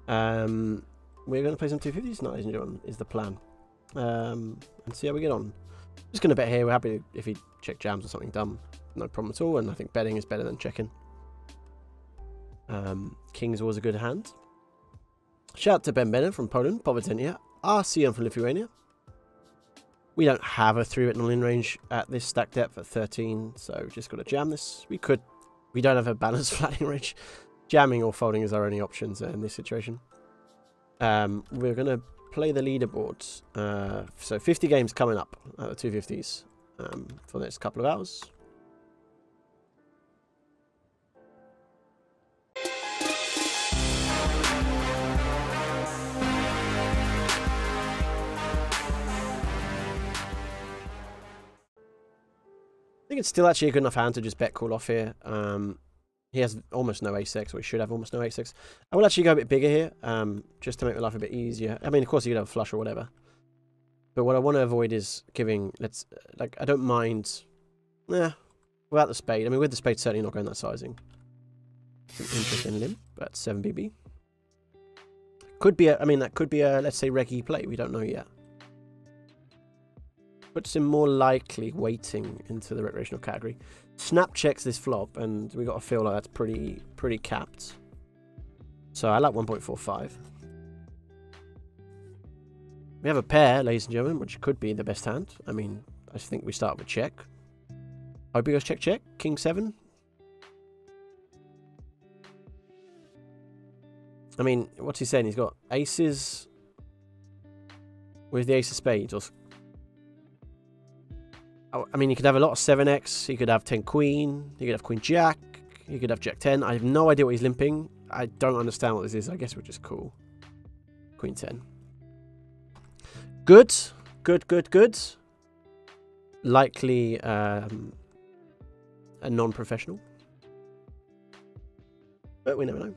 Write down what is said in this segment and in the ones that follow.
We're going to play some 250s, ladies and gentlemen, is the plan. And see how we get on. Just going to bet here. We're happy if he check jams or something dumb. No problem at all. And I think betting is better than checking. King's always a good hand. Shout out to Ben Bennett from Poland, Powiedzenia, RCM from Lithuania. We don't have a 3-written all-in range at this stack depth at 13, so we've just got to jam this. We don't have a balanced flattening range. Jamming or folding is our only options in this situation. We're going to play the leaderboard. So 50 games coming up at the 250s for the next couple of hours. I think it's still actually a good enough hand to just bet call off here. He has almost no ace-6, or he should have almost no ace-6. I will actually go a bit bigger here, just to make my life a bit easier. I mean, of course, you could have a flush or whatever. But what I want to avoid is giving, I don't mind, without the spade. I mean, with the spade, certainly not going that sizing. Some interest in limp, but 7BB. Could be that could be a, let's say, reggie play. We don't know yet. Puts him more likely waiting into the recreational category. Snap checks this flop, and we got to feel like that's pretty capped. So I like 1.45. We have a pair, ladies and gentlemen, which could be the best hand. I mean, I think we start with check. Hope he goes check check. King 7. I mean, what's he saying? He's got aces with the ace of spades, or I mean, he could have a lot of 7x. He could have 10 queen. He could have queen jack. He could have jack 10. I have no idea what he's limping. I don't understand what this is. I guess we're just cool. Queen 10. Good. Good. Likely a non-professional. But we never know.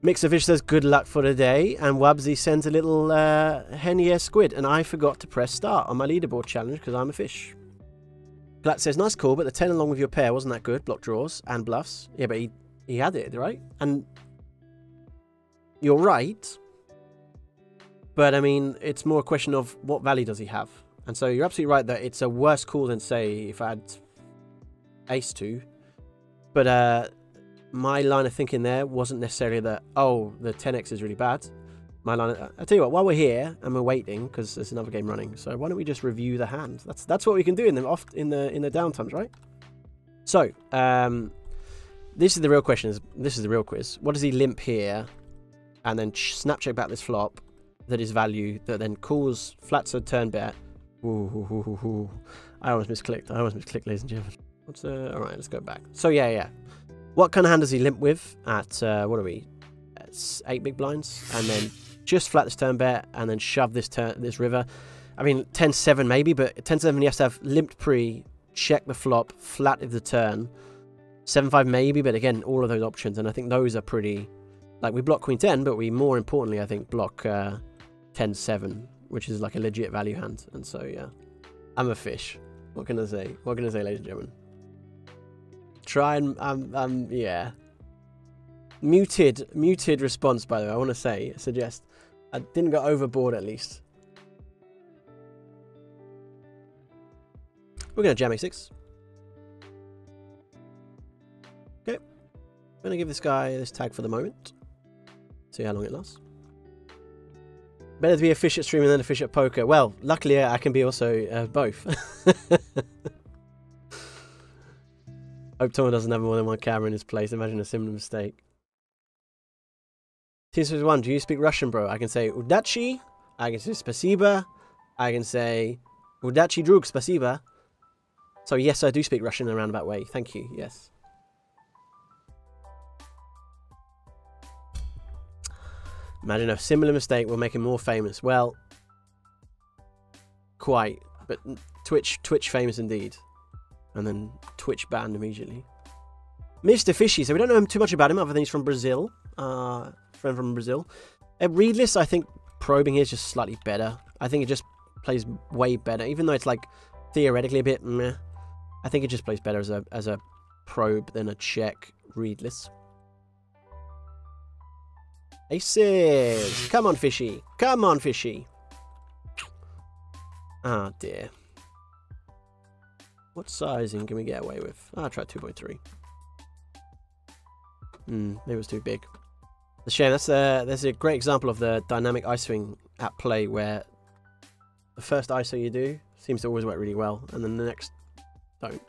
Mixerfish says good luck for the day, and Wabsy sends a little Henier squid, and I forgot to press start on my leaderboard challenge because I'm a fish. Platt says nice call, but the 10 along with your pair wasn't that good. Block draws and bluffs. Yeah, but he had it, right? And you're right, but I mean, it's more a question of what value does he have. And so you're absolutely right that it's a worse call than, say, if I had ace 2. But my line of thinking there wasn't necessarily that, oh, the 10x is really bad. My line, I'll tell you what, while we're here and we're waiting, because there's another game running, so why don't we just review the hand? That's what we can do in the downtimes, right? So, this is the real question. This is the real quiz. What does he limp here, and then snap check back this flop that is value, that then calls flats a turn bet. Ooh. I almost misclicked. Ladies and gentlemen. All right, let's go back. So yeah. What kind of hand does he limp with at, what are we? It's 8 big blinds. And then just flat this turn bet, and then shove this river. I mean, 10-7 maybe, but 10-7 he has to have limped pre, check the flop, flat of the turn. 7-5 maybe, but again, all of those options. And I think those are pretty, like, we block Queen 10, but we more importantly, I think, block 10-7, which is like a legit value hand. And so, yeah, I'm a fish. What can I say? What can I say, ladies and gentlemen? Try and, yeah. Muted response, by the way, I want to suggest. I didn't go overboard, at least. We're going to jam a6. Okay. I'm going to give this guy this tag for the moment. See how long it lasts. Better to be a fish at streaming than a fish at poker. Well, luckily I can be also both. Hope Tom doesn't have more than one camera in his place. Imagine a similar mistake. T61, do you speak Russian, bro? I can say Udachi. I can say Spasiba. I can say Udachi drug Spasiba. So yes, I do speak Russian in a roundabout way. Thank you. Yes. Imagine a similar mistake will make him more famous. Well, quite. But Twitch famous indeed. And then Twitch banned immediately. Mr. Fishy, so we don't know too much about him other than he's from Brazil. Friend from Brazil. At readless, I think probing here is just slightly better. I think it just plays way better. Even though it's like theoretically a bit meh. I think it just plays better as a probe than a check readless. Aces! Come on, fishy. Come on, fishy. Ah, dear. What sizing can we get away with? I'll try 2.3. Maybe it was too big. It's a shame. There's a great example of the dynamic ISOing at play where the first ISO you do seems to always work really well, and then the next don't.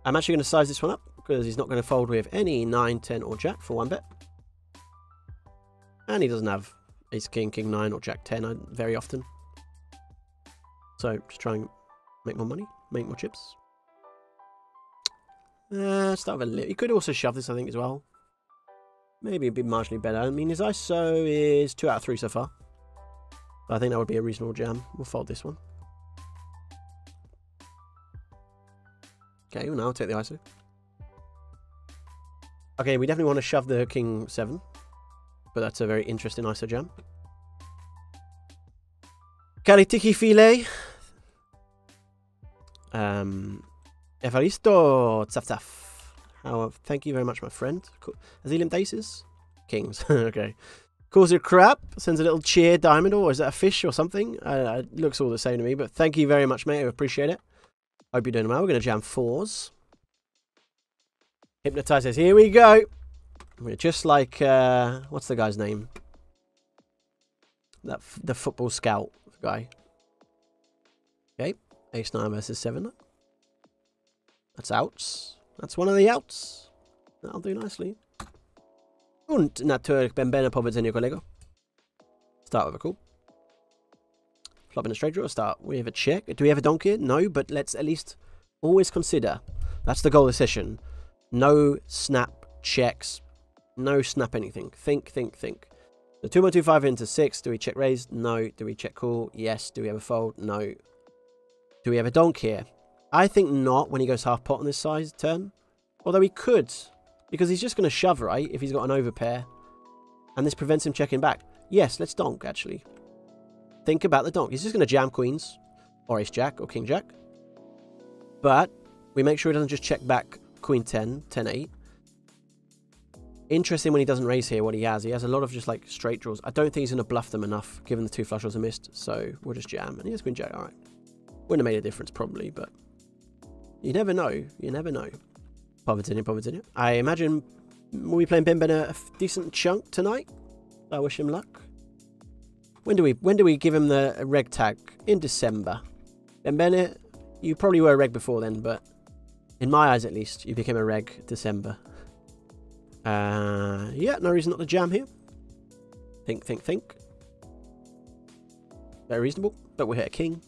I'm actually going to size this one up because he's not going to fold with any 9, 10, or Jack for one bet. And he doesn't have Ace King, King 9, or Jack 10 very often. So just try and make more money, make more chips. Start with a little. You could also shove this, I think, as well. Maybe a bit marginally better. I mean, his ISO is 2 out of 3 so far. I think that would be a reasonable jam. We'll fold this one. Okay, well, now I'll take the ISO. Okay, we definitely want to shove the King 7. But that's a very interesting ISO jam. Caritiki File. Evaristo Tzaf. Thank you very much, my friend. Cool. Has he limped aces? Kings. Okay. Calls it crap. Sends a little cheer diamond, or is that a fish or something? It looks all the same to me, but thank you very much, mate. I appreciate it. Hope you're doing well. We're going to jam 4s. Hypnotizers. Here we go. We're just like, what's the guy's name? The football scout guy. Okay. Ace 9 versus 7. That's outs. That's one of the outs. That'll do nicely. Und natürlich bębene powiedzenia kolego. Start with a call. Flop in a straight draw. Start with a check. Do we have a donk here? No, but let's at least always consider. That's the goal of the session. No snap checks. No snap anything. Think, think, think. So 2.25 into 6. Do we check raise? No. Do we check call? Yes. Do we have a fold? No. Do we have a donk here? I think not when he goes half pot on this size turn. Although he could. Because he's just going to shove, right? If he's got an overpair. And this prevents him checking back. Yes, let's donk, actually. Think about the donk. He's just going to jam queens. Or ace jack or king jack. But we make sure he doesn't just check back queen 10, 10, 8. Interesting when he doesn't raise here what he has. He has a lot of just like straight draws. I don't think he's going to bluff them enough given the 2 flush draws are missed. So we'll just jam. And he has queen jack. Alright. Wouldn't have made a difference probably, but you never know. You never know. Poverty. I imagine we'll be playing Ben a decent chunk tonight. I wish him luck. When do we give him the reg tag? In December. Ben, you probably were a reg before then, but in my eyes at least, you became a reg December. Yeah, no reason not to jam here. Think. Very reasonable, but we hit a king.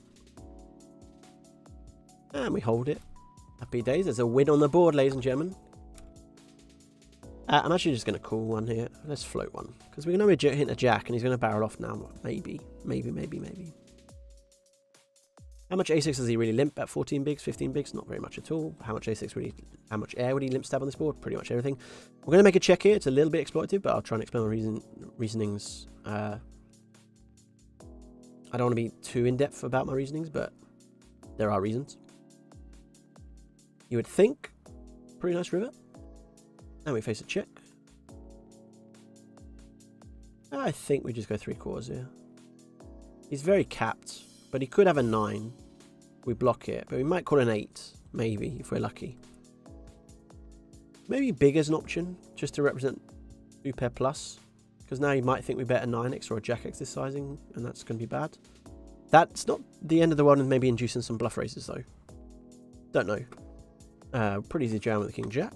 And we hold it. Happy days. There's a win on the board, ladies and gentlemen. I'm actually just going to call one here. Let's float one. Because we're going to hit a jack, and he's going to barrel off now. Maybe. How much a6 does he really limp at 14 bigs, 15 bigs? Not very much at all. How much a6 would he... How much air would he limp stab on this board? Pretty much everything. We're going to make a check here. It's a little bit exploitative, but I'll try and explain my reasonings. I don't want to be too in-depth about my reasonings, but there are reasons. You would think. Pretty nice river. And we face a check. I think we just go 3/4 here. He's very capped, but he could have a 9. We block it, but we might call an 8, maybe, if we're lucky. Maybe big as an option, just to represent 2 pair plus. Because now you might think we bet a 9x or a jack x this sizing, and that's going to be bad. That's not the end of the world, and maybe inducing some bluff raises, though. Don't know. Pretty easy jam with the king jack.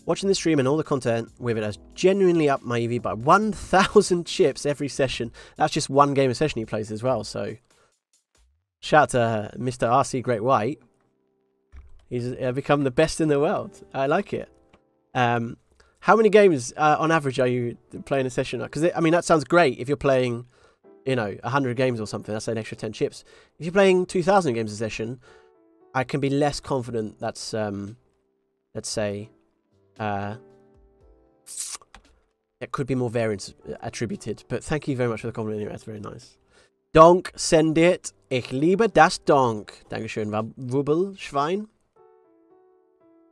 Watching the stream and all the content with it has genuinely upped my EV by 1,000 chips every session. That's just one game a session he plays as well, so... Shout out to Mr. RC Great White. He's become the best in the world. I like it. How many games, on average, are you playing a session? Because, I mean, that sounds great if you're playing, you know, 100 games or something. That's an extra 10 chips. If you're playing 2,000 games a session, I can be less confident that's, let's say... it could be more variance attributed, but thank you very much for the compliment anyway. That's very nice. Donk, send it. Ich liebe das Donk. Dankeschön, Wubbel, Schwein.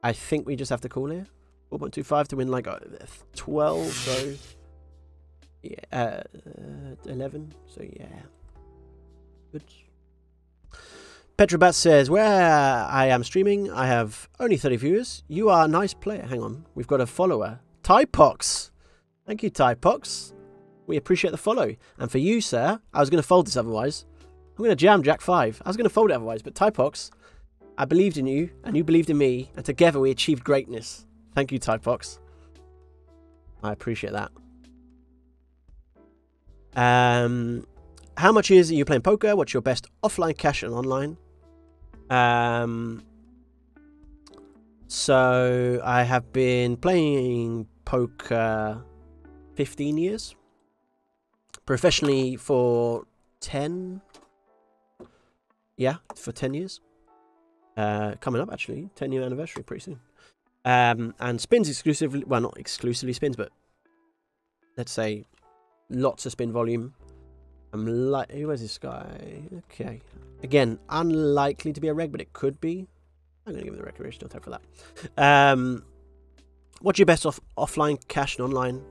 I think we just have to call here. 4.25 to win like 12, so Yeah, 11. So yeah, good. Petrobat says, where I am streaming, I have only 30 viewers. You are a nice player. Hang on, we've got a follower. Typox. Thank you, Typox. We appreciate the follow. And for you, sir, I was going to fold this otherwise. I'm going to jam Jack 5. I was going to fold it otherwise, but Typox, I believed in you, and you believed in me, and together we achieved greatness. Thank you, Typox. I appreciate that. How much years are you playing poker? What's your best offline cash and online? So I have been playing poker 15 years. Professionally for 10. Yeah, for 10 years. Coming up, actually. 10-year anniversary pretty soon. And spins exclusively. Well, not exclusively spins, but let's say lots of spin volume. I'm like, where's this guy? Okay. Again, unlikely to be a reg, but it could be. I'm going to give him the recreational tag for that. What's your best offline cash and online?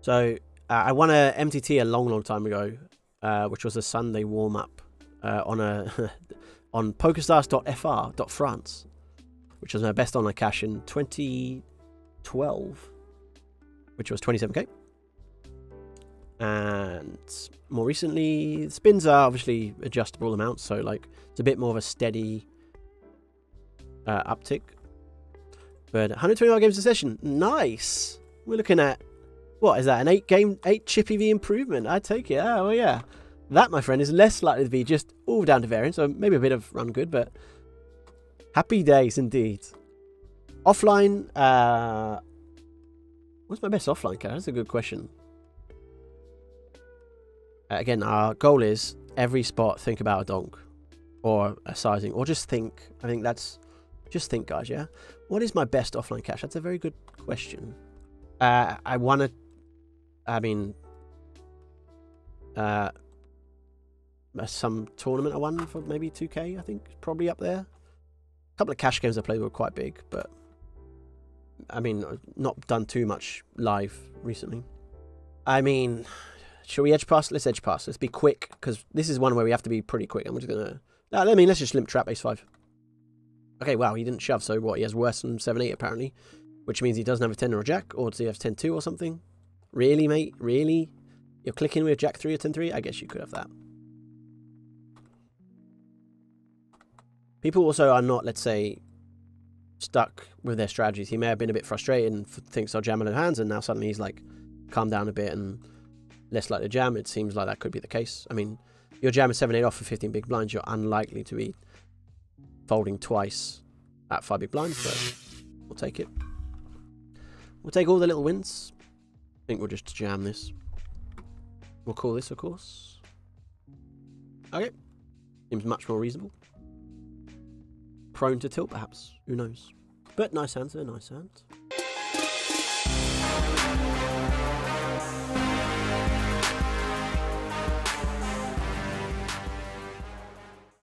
So, I won a MTT a long time ago, which was a Sunday warm-up on PokerStars.fr.France, which was my best online cash in 2012, which was 27k. And more recently, spins are obviously adjustable amounts, so like it's a bit more of a steady uptick. But 125 games a session, nice. We're looking at, what is that, an 8 chip EV improvement? I take it. Oh well, yeah. That, my friend, is less likely to be just all down to variance, so maybe a bit of run good, but happy days indeed. Offline, what's my best offline cash? That's a good question. Again, our goal is every spot think about a donk or a sizing, or just think. I think that's just think, guys. Yeah. What is my best offline cash? That's a very good question. I won a. I mean, some tournament I won for maybe 2k. I think probably up there. A couple of cash games I played were quite big, but I mean, not done too much live recently. I mean. Shall we edge pass? Let's edge pass. Let's be quick, because this is one where we have to be pretty quick. I'm just going to... I mean, let's just limp trap ace 5. Okay, wow, he didn't shove, so what? He has worse than 7-8, apparently. Which means he doesn't have a 10 or a jack, or does he have 10-2 or something? Really, mate? Really? You're clicking with jack 3 or 10-3? I guess you could have that. People also are not, let's say, stuck with their strategies. He may have been a bit frustrated and thinks I'll jam on hands, and now suddenly he's like, calm down a bit and... less likely to jam. It seems like that could be the case. I mean, you're jamming 7-8 off for 15 big blinds. You're unlikely to be folding twice at 5 big blinds, but we'll take it. We'll take all the little wins. I think we'll just jam this. We'll call this, of course. Okay. Seems much more reasonable. Prone to tilt, perhaps. Who knows? But nice hands, nice hands.